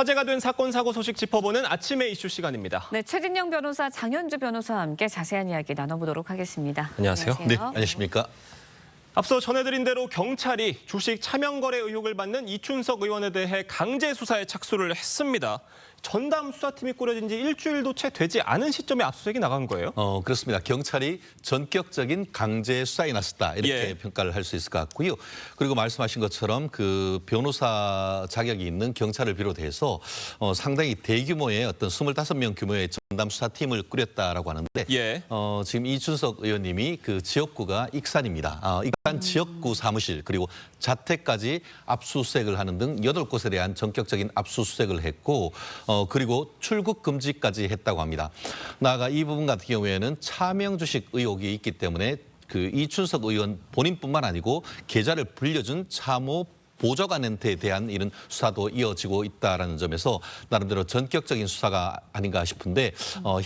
화제가 된 사건, 사고 소식 짚어보는 아침의 이슈 시간입니다. 네, 최진영 변호사, 장현주 변호사와 함께 자세한 이야기 나눠보도록 하겠습니다. 안녕하세요. 네, 안녕하십니까? 앞서 전해드린 대로 경찰이 주식 차명 거래 의혹을 받는 이춘석 의원에 대해 강제 수사에 착수를 했습니다. 전담 수사팀이 꾸려진 지 일주일도 채 되지 않은 시점에 압수수색이 나간 거예요? 그렇습니다. 경찰이 전격적인 강제 수사에 나섰다 이렇게 평가를 할 수 있을 것 같고요. 그리고 말씀하신 것처럼 그 변호사 자격이 있는 경찰을 비롯해서 상당히 대규모의 어떤 25명 규모의 전담 수사팀을 꾸렸다라고 하는데 지금 이춘석 의원님이 그 지역구가 익산입니다. 익산 지역구 사무실 그리고 자택까지 압수수색을 하는 등 8곳에 대한 전격적인 압수수색을 했고 그리고 출국 금지까지 했다고 합니다. 나아가 이 부분 같은 경우에는 차명 주식 의혹이 있기 때문에 그 이춘석 의원 본인뿐만 아니고 계좌를 불려준 차모 보좌관한테 대한 이런 수사도 이어지고 있다는 점에서 나름대로 전격적인 수사가 아닌가 싶은데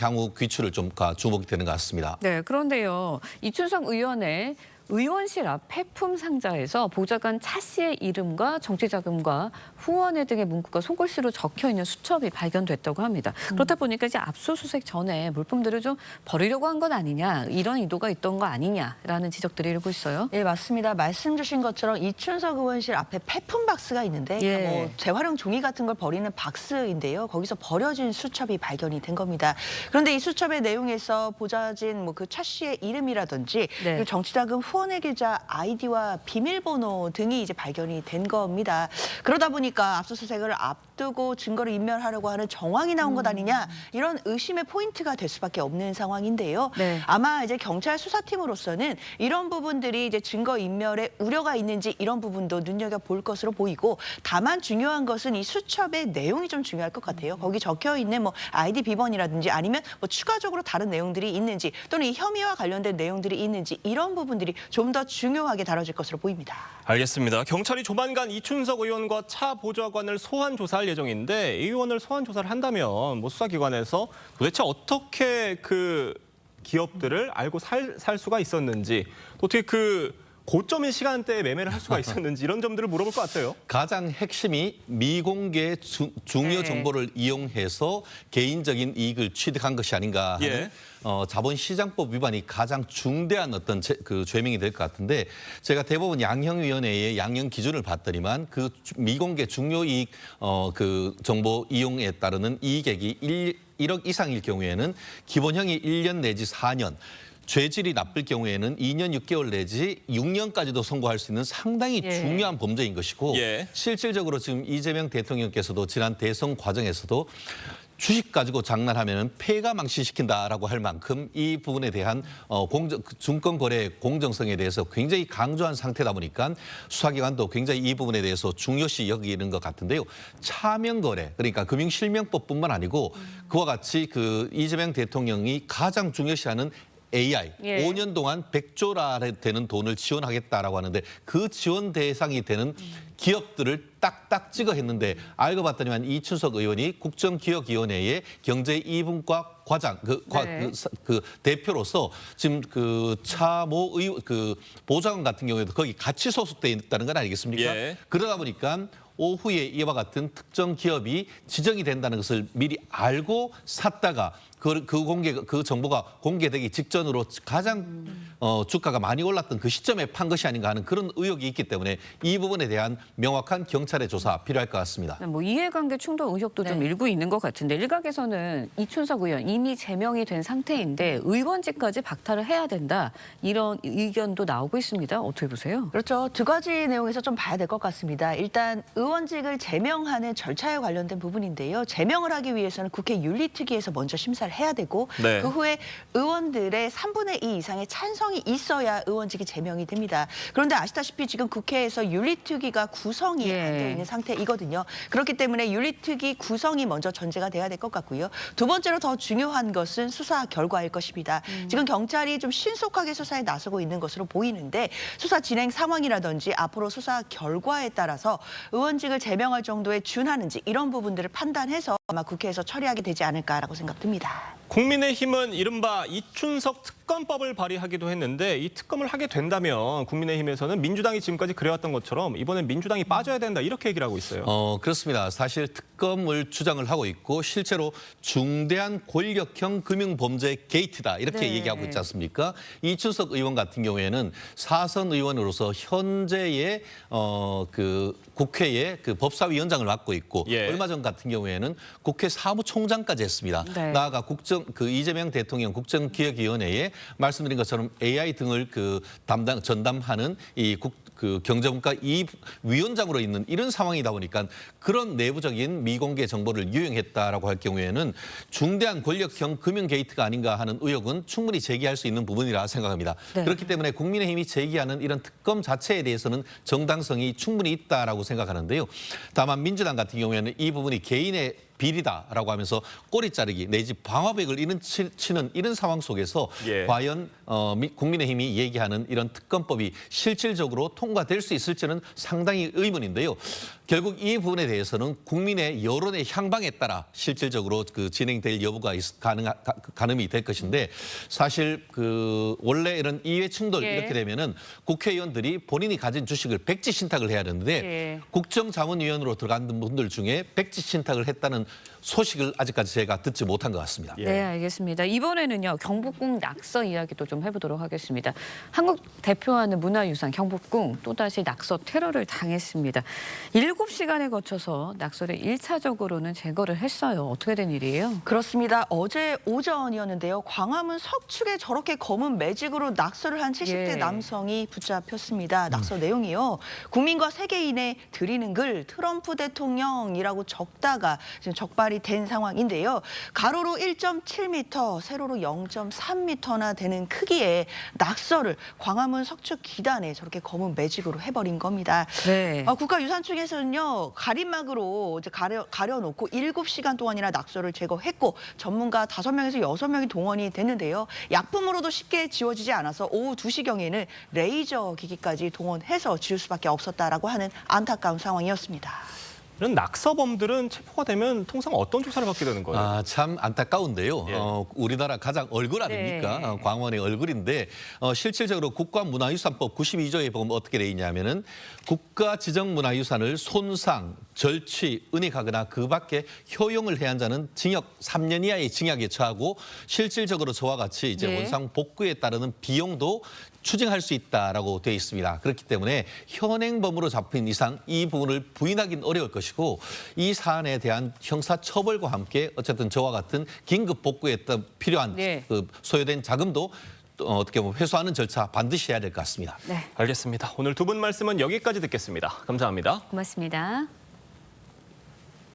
향후 귀추를 좀 주목이 되는 것 같습니다. 네, 그런데요. 이춘석 의원의 의원실 앞 폐품 상자에서 보좌관 차 씨의 이름과 정치자금과 후원회 등의 문구가 손글씨로 적혀 있는 수첩이 발견됐다고 합니다. 그렇다 보니까 이제 압수수색 전에 물품들을 좀 버리려고 한 건 아니냐, 이런 의도가 있던 거 아니냐라는 지적들이 일고 있어요. 네, 맞습니다. 말씀 주신 것처럼 이춘석 의원실 앞에 폐품 박스가 있는데 뭐 재활용 종이 같은 걸 버리는 박스인데요. 거기서 버려진 수첩이 발견이 된 겁니다. 그런데 이 수첩의 내용에서 보좌진 뭐 그 차 씨의 이름이라든지 그리고 정치자금 후원회 계좌 아이디와 비밀번호 등이 이제 발견이 된 겁니다. 그러다 보니까 압수수색을 앞두고 증거를 인멸하려고 하는 정황이 나온 것 아니냐, 이런 의심의 포인트가 될 수밖에 없는 상황인데요. 아마 이제 경찰 수사팀으로서는 이런 부분들이 이제 증거 인멸에 우려가 있는지 이런 부분도 눈여겨볼 것으로 보이고, 다만 중요한 것은 이 수첩의 내용이 좀 중요할 것 같아요. 거기 적혀 있는 뭐 아이디 비번이라든지 아니면 뭐 추가적으로 다른 내용들이 있는지 또는 이 혐의와 관련된 내용들이 있는지, 이런 부분들이 좀 더 중요하게 다뤄질 것으로 보입니다. 알겠습니다. 경찰이 조만간 이춘석 의원과 차 보좌관을 소환 조사할 예정인데, 이 의원을 소환 조사를 한다면 뭐 수사기관에서 도대체 어떻게 그 기업들을 알고 살 수가 있었는지, 또 어떻게 그 고점인 시간대에 매매를 할 수가 있었는지, 이런 점들을 물어볼 것 같아요. 가장 핵심이 미공개 중요 정보를 이용해서 개인적인 이익을 취득한 것이 아닌가 하는 자본시장법 위반이 가장 중대한 어떤 그 죄명이 될 것 같은데, 제가 대법원 양형위원회의 양형 기준을 봤더니만 그 미공개 중요 이익 그 정보 이용에 따르는 이익액이 1억 이상일 경우에는 기본형이 1년 내지 4년, 죄질이 나쁠 경우에는 2년 6개월 내지 6년까지도 선고할 수 있는 상당히 중요한 범죄인 것이고, 실질적으로 지금 이재명 대통령께서도 지난 대선 과정에서도 주식 가지고 장난하면 폐가 망신시킨다라고 할 만큼 이 부분에 대한 증권거래 공정성에 대해서 굉장히 강조한 상태다 보니까 수사기관도 굉장히 이 부분에 대해서 중요시 여기는 것 같은데요. 차명거래, 그러니까 금융실명법뿐만 아니고 그와 같이 그 이재명 대통령이 가장 중요시하는 AI, 5년 동안 100조라 되는 돈을 지원하겠다라고 하는데, 그 지원 대상이 되는 기업들을 딱딱 찍어 했는데, 알고 봤더니만 이춘석 의원이 국정기획위원회의 경제 2분과 과장, 그 대표로서 지금 그 차모 그 보좌관 같은 경우에도 거기 같이 소속돼 있다는 건 아니겠습니까? 그러다 보니까 오후에 이와 같은 특정 기업이 지정이 된다는 것을 미리 알고 샀다가 그 정보가 공개되기 직전으로 가장 주가가 많이 올랐던 그 시점에 판 것이 아닌가 하는 그런 의혹이 있기 때문에 이 부분에 대한 명확한 경찰의 조사 필요할 것 같습니다. 뭐 이해관계 충돌 의혹도 좀 일고 있는 것 같은데, 일각에서는 이춘석 의원 이미 제명이 된 상태인데 의원직까지 박탈을 해야 된다, 이런 의견도 나오고 있습니다. 어떻게 보세요? 그렇죠. 두 가지 내용에서 좀 봐야 될 것 같습니다. 일단 의원직을 제명하는 절차에 관련된 부분인데요. 제명을 하기 위해서는 국회 윤리특위에서 먼저 심사를 해야 되고, 그 후에 의원들의 3분의 2 이상의 찬성이 있어야 의원직이 제명이 됩니다. 그런데 아시다시피 지금 국회에서 윤리특위가 구성이 안 되어 있는 상태이거든요. 그렇기 때문에 윤리특위 구성이 먼저 전제가 돼야 될 것 같고요. 두 번째로 더 중요한 것은 수사 결과일 것입니다. 지금 경찰이 좀 신속하게 수사에 나서고 있는 것으로 보이는데, 수사 진행 상황이라든지 앞으로 수사 결과에 따라서 의원직을 제명할 정도에 준하는지, 이런 부분들을 판단해서 아마 국회에서 처리하게 되지 않을까라고 생각됩니다. 국민의힘은 이른바 이춘석 특검법을 발의하기도 했는데 이 특검을 하게 된다면 국민의힘에서는 민주당이 지금까지 그래왔던 것처럼 이번엔 민주당이 빠져야 된다 이렇게 얘기를 하고 있어요. 그렇습니다. 사실 특검을 주장을 하고 있고 실제로 중대한 권력형 금융범죄 게이트다 이렇게 네. 얘기하고 있지 않습니까? 이춘석 의원 같은 경우에는 사선 의원으로서 현재의 그 국회의 그 법사위원장을 맡고 있고 예. 얼마 전 같은 경우에는 국회 사무총장까지 했습니다. 네. 나아가 이재명 대통령 국정기획위원회에 말씀드린 것처럼 AI 등을 전담하는 그 경제분과 이 위원장으로 있는 이런 상황이다 보니까 그런 내부적인 미공개 정보를 유용했다라고 할 경우에는 중대한 권력형 금융 게이트가 아닌가 하는 의혹은 충분히 제기할 수 있는 부분이라 생각합니다. 네. 그렇기 때문에 국민의힘이 제기하는 이런 특검 자체에 대해서는 정당성이 충분히 있다라고 생각하는데요. 다만 민주당 같은 경우에는 이 부분이 개인의 비리다라고 하면서 꼬리 자르기 내지 방화벽을 치는 이런 상황 속에서 예. 과연 국민의힘이 얘기하는 이런 특검법이 실질적으로 통과될 수 있을지는 상당히 의문인데요. 결국 이 부분에 대해서는 국민의 여론의 향방에 따라 실질적으로 그 진행될 여부가 가늠이 될 것인데 사실 그 원래 이런 이해 충돌 예. 이렇게 되면은 국회의원들이 본인이 가진 주식을 백지 신탁을 해야 되는데 예. 국정자문위원으로 들어간 분들 중에 백지 신탁을 했다는 소식을 아직까지 제가 듣지 못한 것 같습니다. 예. 네, 알겠습니다. 이번에는요, 경복궁 낙서 이야기도 좀 해보도록 하겠습니다. 한국 대표하는 문화유산 경복궁 또다시 낙서 테러를 당했습니다. 7시간에 거쳐서 낙서를 1차적으로는 제거를 했어요. 어떻게 된 일이에요? 그렇습니다. 어제 오전이었는데요. 광화문 석축에 저렇게 검은 매직으로 낙서를 한 70대 예. 남성이 붙잡혔습니다. 낙서 내용이요. 국민과 세계인에 드리는 글 트럼프 대통령이라고 적다가 지금 적발이 된 상황인데요. 가로로 1.7m, 세로로 0.3m나 되는 크기의 낙서를 광화문 석축 기단에 저렇게 검은 매직으로 해버린 겁니다. 네. 국가유산 측에서는요. 가림막으로 이제 가려놓고 7시간 동안이나 낙서를 제거했고 전문가 5명에서 6명이 동원이 됐는데요. 약품으로도 쉽게 지워지지 않아서 오후 2시경에는 레이저 기기까지 동원해서 지울 수밖에 없었다라고 하는 안타까운 상황이었습니다. 이런 낙서범들은 체포가 되면 통상 어떤 조사를 받게 되는 거예요? 참 안타까운데요. 예. 우리나라 가장 얼굴 아닙니까? 네. 광원의 얼굴인데 실질적으로 국가문화유산법 92조에 보면 어떻게 돼 있냐면은 국가지정문화유산을 손상, 절취, 은닉하거나 그 밖에 효용을 해한 자는 징역 3년 이하의 징역에 처하고 실질적으로 저와 같이 이제 네. 원상 복구에 따르는 비용도 추징할 수 있다라고 되어 있습니다. 그렇기 때문에 현행범으로 잡힌 이상 이 부분을 부인하기는 어려울 것이고 이 사안에 대한 형사처벌과 함께 어쨌든 저와 같은 긴급 복구에 필요한 네. 그 소요된 자금도 어떻게 보면 회수하는 절차 반드시 해야 될 것 같습니다. 네, 알겠습니다. 오늘 두 분 말씀은 여기까지 듣겠습니다. 감사합니다. 고맙습니다.